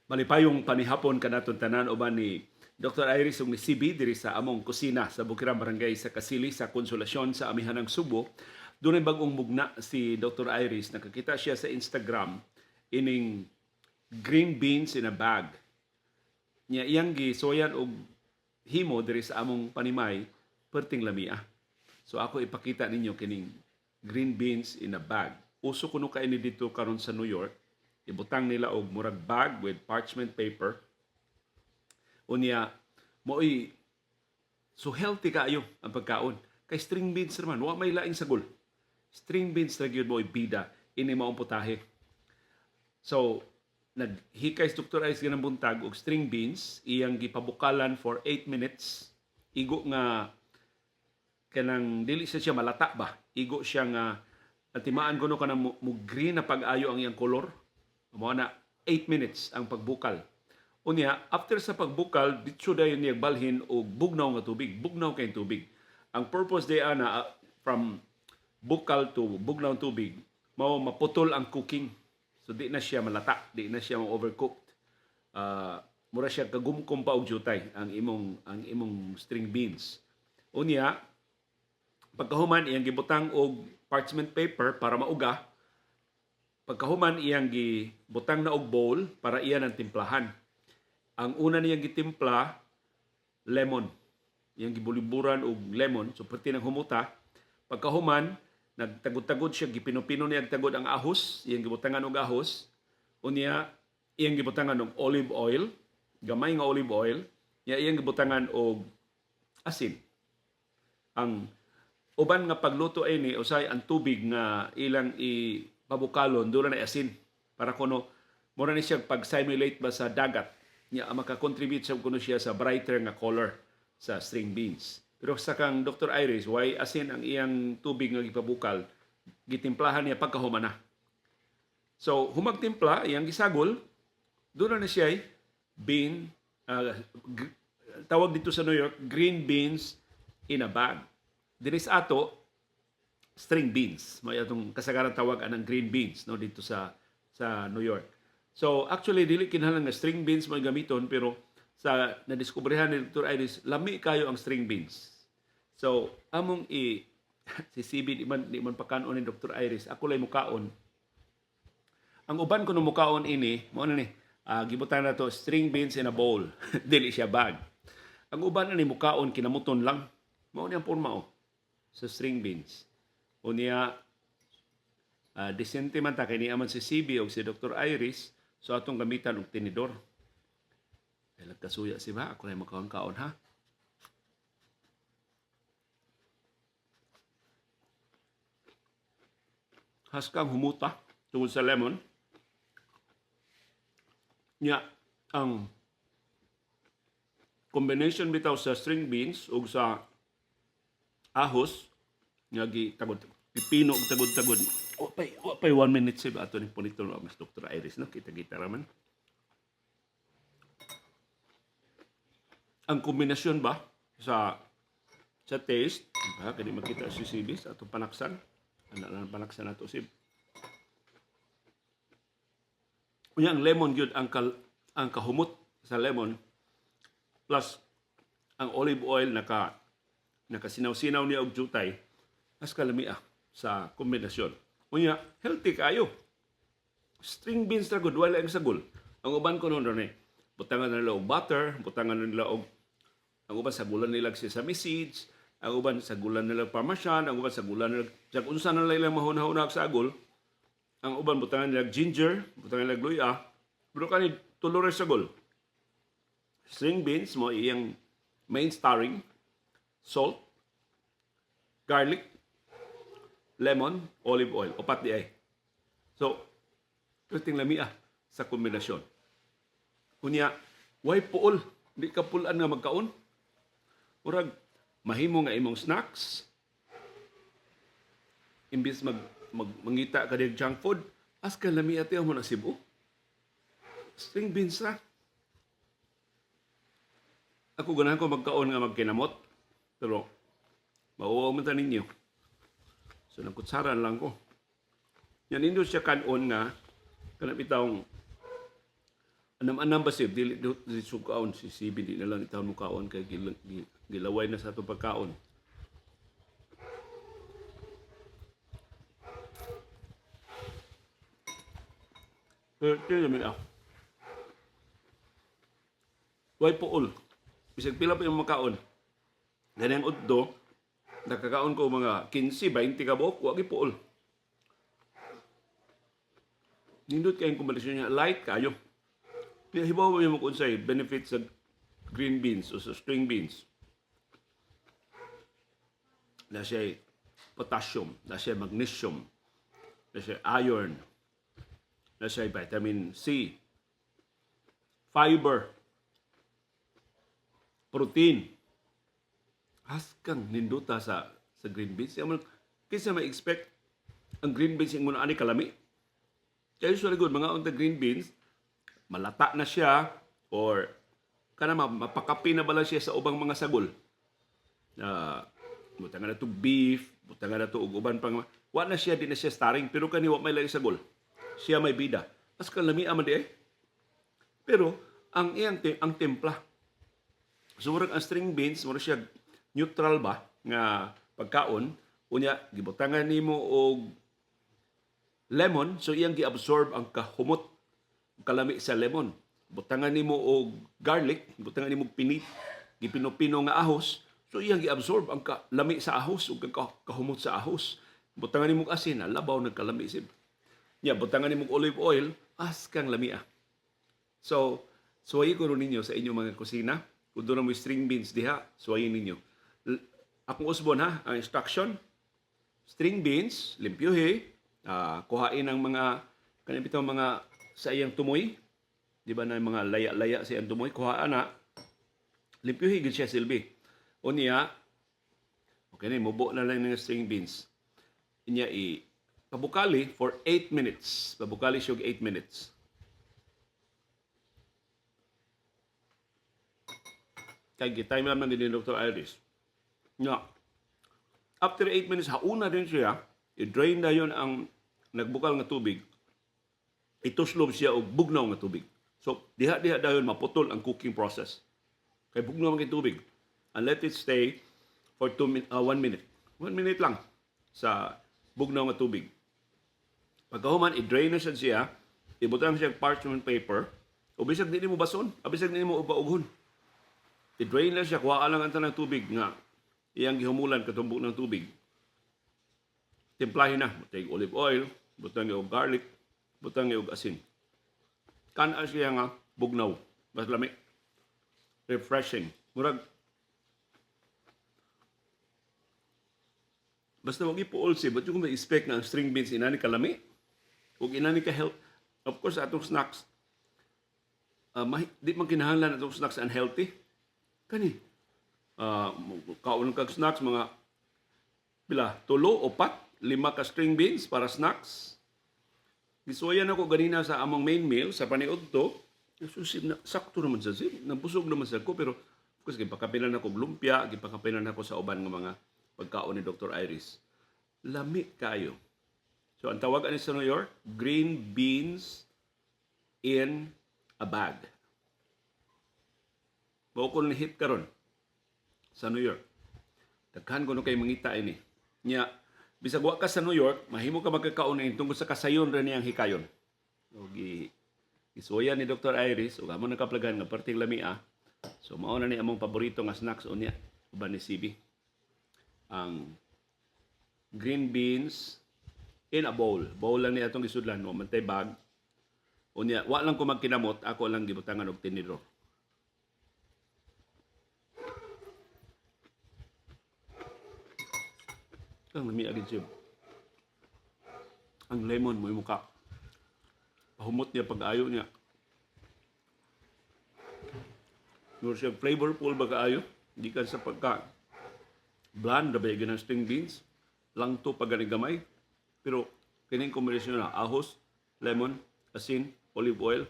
Malipayong panihapon kanaton tanan uban ni Dr. Iris ug ni CB diri sa among kusina sa Bukirang Barangay sa Kasili sa Konsolasyon sa Amihanang Subo. Dunay bag-ong mugna si Dr. Iris. Nakakita siya sa Instagram ining green beans in a bag. Nya iyang gisoyan og himo diri sa among panimay perting lamia. So ako ipakita ninyo kining green beans in a bag. Uso kuno kaini dito karon sa New York. Ibutang nila og murag bag with parchment paper. Unya mo'y so healthy kaayo ang pagkaon. Kay string beans naman, wa may laing sagol. String beans ra gyud mo'y bida ini maong putahe. So naghikay si Dr. Ice ganang buntag og string beans iyang gipabukalan for 8 minutes. Igo nga kanang dili siya malata ba. Igo siya nga timaan kuno kanang mo green na pag-ayo ang iyang kolor. Mao na 8 minutes ang pagbukal. Unya, after sa pagbukal, dito dayon niya balhin og bugnaw nga tubig. Bugnaw kay tubig. Ang purpose day ana from bukal to bugnaw tubig, mao maputol ang cooking. So di na siya malata, di na siya overcooked. Mura siya kagumkom pa og jutay ang imong string beans. Unya, pagkahuman iyang gibutang og parchment paper para mauga. Pagkahuman iyang gibutang na og bowl para iyan ang timplahan. Ang una niyang gitimpla, lemon. Iyang gibuliburan og lemon, so perti ng humuta. Pagkahuman, nagtagod-tagod siya, gipino-pino niya tagod ang ahos, iyang gibutangan og ahos. Unya, iyang gibutangan og olive oil, gamay nga olive oil. Iyang gibutangan og asin. Ang uban nga pagluto ay ni usay ang tubig nga ilang pabukalon doon na asin para kuno mura ni siya pag-simulate ba sa dagat niya maka-contribute sa kuno siya sa brighter nga color sa string beans. Pero sa kang Dr. Iris, why asin ang iyang tubig nga gipabukal, gitimplahan niya pagkahuman na. So humagtimpla, iyang gisagol, doon na siya bean, tawag dito sa New York, green beans in a bag. Dinis ato, string beans. May atong kasagaran tawag anang green beans no dito sa New York. So actually dili kinahanglan nga string beans may gamiton pero sa nadiskubrehan ni Dr. Iris lami kayo ang string beans. So among si CB di man pakanon ni Dr. Iris ako lay mukaon. Ang uban ko no mukaon ini mao na ni gibutan na to string beans in a bowl. Dili siya bag. Ang uban ani mukaon kinamuton lang. Mao ni ang porma sa string beans. Unya, disente man ta kay niaman si CB o si Dr. Iris, so atong gamitan og tinidor. Ay nagkasuya si ba? Ako na makaon-kaon ha. Haskang humuta tungod sa lemon. Nya, ang combination bitaw sa string beans ug sa ahos, nga gitagod pipino og tagod-tagod. Wa pay 1 minute sib ato ni punito no mas Dr. Iris no kita raman. Ang kombinasyon ba sa taste, kani makita si CB sa atong panaksan. Ana lang panaksan nato sib. Unya ang lemon gyud ang kahumot sa lemon plus ang olive oil nakasinaw-sinaw niya og jutay. Mas kalamiah sa kombinasyon. Unya, healthy kayo. String beans na good, wala ang sagol. Ang uban ko noon ron butangan nila og butter, butangan nila og ang uban sagulan nila sesame seeds, ang uban sagulan nila parmesan, ang uban sagulan nila jag unsa na nila mahunahuna og sagol. Ang uban butangan nila ginger, butangan nila luya. Pero kani tulo ra sagol. String beans mo iyang main starring, salt, garlic, lemon, olive oil, upat di ay. So, ting lamia sa kombinasyon. Kunya, why puol? Di ka pulan nga magkaon. Murag, mahimo nga imong snacks. Imbis mangita ka din junk food, as ka lamia tiyo mo na Cebu. String beans ra. Ako ganahan ko magkaon nga magkinamot. Pero, mauwaw man ta ninyo. So, nagkutsaran lang ko. Yan, hindi siya kanon nga, kanap itong Anam-anam ba siya, dili sukaon si CB, di na lang itawon mo kaon kay gilaway na sa ato pagkaon. Pero ito naman Way puol. Bisag pila pa yung makaon. Ganyan udto, nakakaon ko mga 15, 20 ka buok, wagi puol. Nindot kayong kombinasyon niya, light kayo. Hibaw mo yung unsay benefits sa green beans o sa string beans. Na siya potassium, na siya magnesium, na siya iron, na siya vitamin C, fiber, protein. Haskang ninduta sa green beans. Kaysa ma-expect ang green beans yung muna ani kalami. Kaya usually good, mga unta green beans, malata na siya or kana mapakapi na bala siya sa ubang mga sagol. Butangan na to beef, butangan na to uban pang wa na siya, di na siya starring, pero kani wa may lain sagol. Siya may bida. As kalami aman di Pero ang templa. So murag ang string beans, murag siya neutral ba nga pagkaon, unya gibutangan nimo og lemon, so iyang gi-absorb ang kahumot kalami sa lemon. Butangan nimo og garlic, butangan nimo og pinit, gipino-pino nga ahos, so iyang gi-absorb ang lami sa ahos ug kahumot sa ahos. Butangan nimo og asin, labaw nagkalami sib. Nya butangan nimo og olive oil, kang lamia. So, suwayi ko ninyo sa inyong mga kusina. Kung doon mo string beans diha, suwayin ninyo. Akong usbon ha, ang instruction, string beans, limpyuhi, kuhain ang mga, kanipito mga sa iyang tumoy, di ba na mga laya-laya sa iyang tumoy, kuhaan na, limpyuhi gid siya silbi. O niya, okay na, mubo na lang ng string beans. Inya pabukali for 8 minutes. Pabukali siya 8 minutes. Kaya time naman din ni Dr. Iris. Nga, after 8 minutes, hauna din siya, i-drain na yun ang nagbukal nga tubig, ituslob siya og bugnaw nga tubig. So, diha-diha dayon maputol ang cooking process. Kay bugnaw ang tubig. And let it stay for 1 minute. 1 minute lang sa bugnaw nga tubig. Pagkahuman, i-drain na siya, ibutang siya parchment paper, o bisag di mo bason, o bisag di mo ubaughon. I-drain na siya, kuha lang ang tanang tubig nga iyang gihumulan katumbok ng tubig. Timplahin na, butang olive oil, butang og garlic, butang og asin. Kana siya nga bugnaw, mas lami. Refreshing. Murag basta wag ipuol si, but yung ma-expect na ang string beans inani kalami, ug inani ka health. Of course, atong snacks, di man kinahanglan atong snacks unhealthy. Kani, kaon kag snacks, mga pila, 3 o 4, 5 ka string beans para snacks. Gisuwayan ako ganina sa among main meal, sa paniudto, susib na, sakto naman sa sib, nabusog naman sa ko, pero of course, gipakapilan ako lumpia, gipakapilan ako sa uban ng mga pagkaon ni Dr. Iris. Lami kayo. So, ang tawag ani sa New York, green beans in a bag. Mao ko ni hit karon sa New York. Daghan ko no kay mangita ini. Nya bisag wa ka sa New York, mahimo ka magkakaon ini tungkol sa kasayon ra niyang hikayon. Og isuya ni Dr. Iris ug amo nakaplagan nga perting lamia. So mao na ni among paborito nga snacks unya uban ni CB. Ang green beans in a bowl. Bowl lang ni atong gisudlan, no man tay bag. Unya wa lang ko magkinamot, ako lang gibutangan og tinidor. Ang lami agad siya. Ang lemon mo yung mukha. Pahumot niya pag-ayo niya. Nor siya flavorful pag-ayo. Di ka sa pagka bland, dabay ganang string beans. Lang to pag gamay. Pero kining kombinasyon na ahos, lemon, asin, olive oil,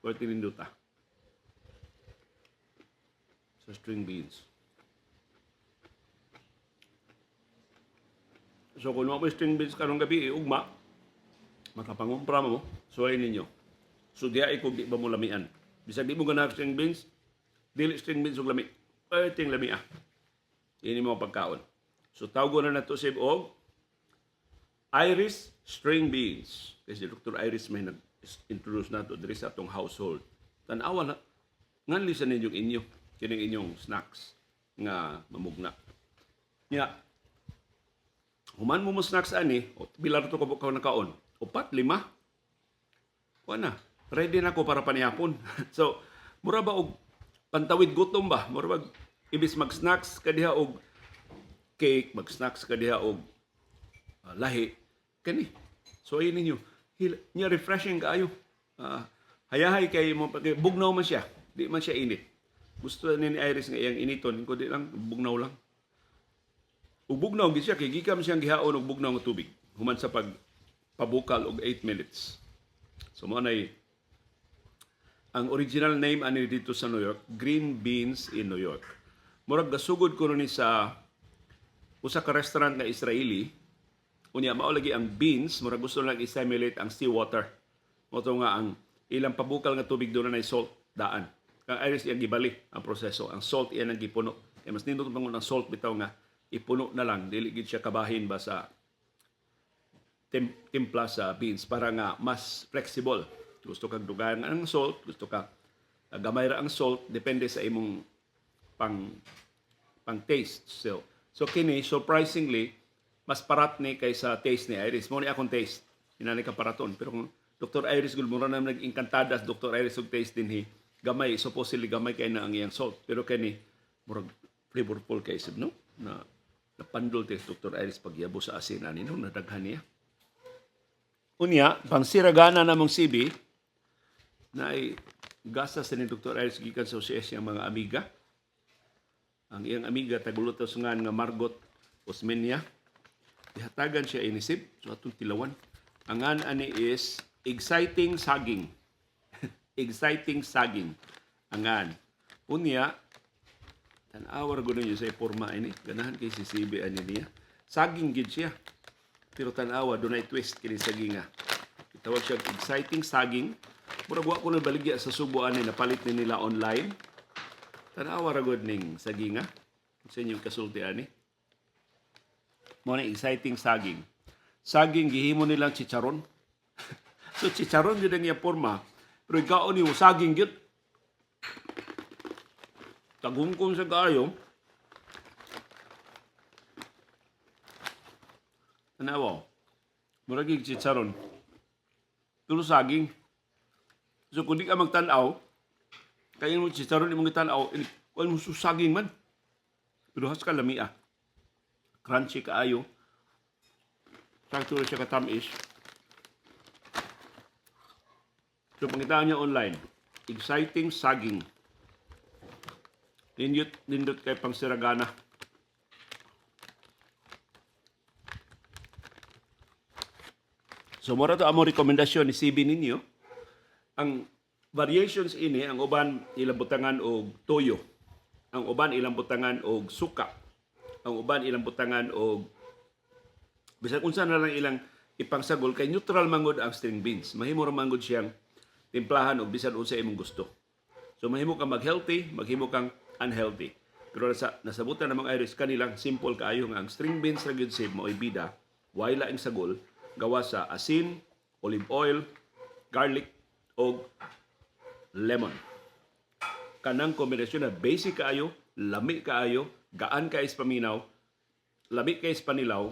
or tininduta. Sa string beans. So kung mo string beans karong gabi, ugma, makapangumpra mo, suwayin ninyo. So diya ikog di ba mo lamian. Bisag di mo ganahan string beans, dili string beans ug lami. Ting lami ah. Ini mo pagkaon. So tawgo na nato sib og Irish string beans. Kasi Dr. Iris may nag-introduce nato diri sa atong household. Tan-awa na nganli sa ninyong inyo kining inyong snacks nga mamugna. Nya human mo snacks ani, bilar to ka nakaon. 4, 5. Wala. Ready na ko para panihapon. So, mura ba og pantawid gutom ba? Mura ba ibis mag-snacks kadiha og cake, mag-snacks kadiha og lahi. Kani. So, ayun ninyo. Niya refreshing kaayo. Hayahay kay mo bugnaw man siya. Di man siya init. Gusto ni Iris nga iyang initon, kundi lang bugnaw lang. Ug bugnaw gid siya kay gikan siyang gihaon og bugnaw nga tubig. Human sa pabukal og 8 minutes. So mo nay ang original name ani dito sa New York, Green Beans in New York. Murag gasugod ko ni sa usa ka restaurant nga Israeli. Unya mao lagi ang beans, murag gusto lang i-simulate ang seawater. Moto nga ang ilang pabukal nga tubig doon na salt daan. Kang Iris iyang gibali ang proseso. Ang salt iyan ang gipuno. Kaya mas nindot pangon ang salt bitaw nga ipuno na lang, dili gid siya kabahin ba sa timpla sa beans para nga mas flexible. Gusto kang dugaan ang salt, gusto ka gamay ra ang salt, depende sa imong pang taste. So kini surprisingly mas parat ni kaysa taste ni Iris. Mo ni akong taste. Inani ka paraton. Pero kung Dr. Iris gud mura na nag-inkantada sa Dr. Iris og taste dinhi, gamay supposedly gamay kay na ang iyang salt. Pero kani murag flavorful kay sib no na napandol ti Dr. Iris pagyabo sa asin ani no nadaghan niya. Unya, pang siragana namong CB, na ay gasa sa ni Dr. Iris gikan sa siyang mga amiga. Ang iyang amiga, tagulot nga Margot Osmeña. Ihatagan siya inisip, so atong tilawan. Ang ani is Exciting Saging. Exciting Saging. Angan. Unya, tan-awar gud niyo sa forma ini. Ganahan kay si CB ani niya. Saging gid siya. Pero tanawa, dunay twist kini saginga. Itawag siya Exciting Saging. Murag wa ko na baligya sa Subo ani napalit ni nila online. Tanawa ra gud ning saginga. Sa inyong kasulti ani. Mo na Exciting Saging. Saging gihimo nilang chicharon. So chicharon gyud ang iya porma. Pero ikaw ni mo saging gyud. Tagungkong sa kaayo. Tanawa, murag chicharon. Tulo saging. So kung di ka magtanaw, kaya mo chicharon imong gitanaw, wala mo saging man. Pero has ka lamia. Crunchy kaayo. Sakto na siya katamis. So pangitaan niya online, Exciting Saging. Nindot kay pang siragana. So, mura to among rekomendasyon ni CB ninyo. Ang variations ini, ang uban ilang butangan og toyo. Ang uban ilang butangan og suka. Ang uban ilang butangan og bisan unsa na lang ilang ipangsagol kay neutral mangod ang string beans. Mahimo ra mangod siyang timplahan og bisan unsa imong gusto. So mahimo kang mag-healthy, maghimo kang unhealthy. Pero nasabutan namang Iris kanilang simple kaayo nga ang string beans ra gyud sib mao'y bida, way laing sagol. Gawa sa asin, olive oil, garlic, o lemon. Kanang kombinasyon na basic kaayo, lami kaayo, gaan kay paminaw, lami kay panilaw,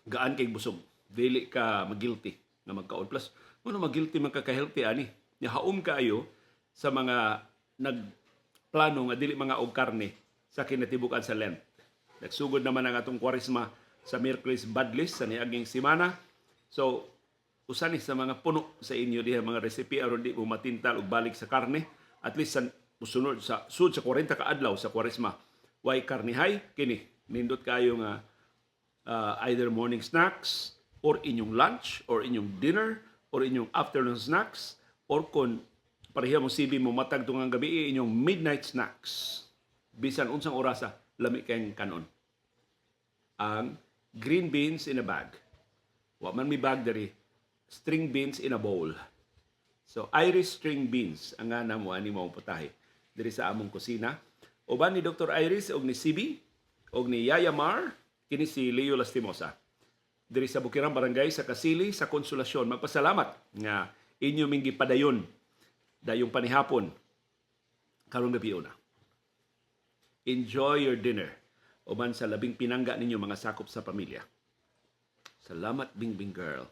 gaan kay busog. Dili ka mag-guilty na magkaon. Plus, ano mag-guilty man ka-healthy ani? Haum kaayo sa mga nagplano nga dili mga og karne sa kinatibukan sa Lent. Nagsugod naman ang atong kwarisma sa Miyerkules Badlis sa niaging semana. So, usa ni sa mga puno sa inyo diha mga recipe aron di mo matintal og balik sa karne. At least sa musunod sa 40 ka adlaw sa Kwaresma, way karnihay kini. Nindot kayo nga either morning snacks or inyong lunch or inyong dinner or inyong afternoon snacks or kon pareha mo sibi mo matag tungang gabi inyong midnight snacks. Bisan unsang orasa lami kayong kanon. Ang green beans in a bag. Wa man mi bag diri, string beans in a bowl. So Irish string beans ang nga namo ani mao putahe diri sa among kusina. Uban ni Dr. Iris og ni CB og ni Yaya Mar kini si Leo Lastimosa. Diri sa Bukirang Barangay sa Kasili sa Konsolasyon. Magpasalamat nga inyo ming gipadayon dayong panihapon karong gabi una. Enjoy your dinner. Uban sa labing pinangga ninyo mga sakop sa pamilya. Salamat, Bingbing Girl.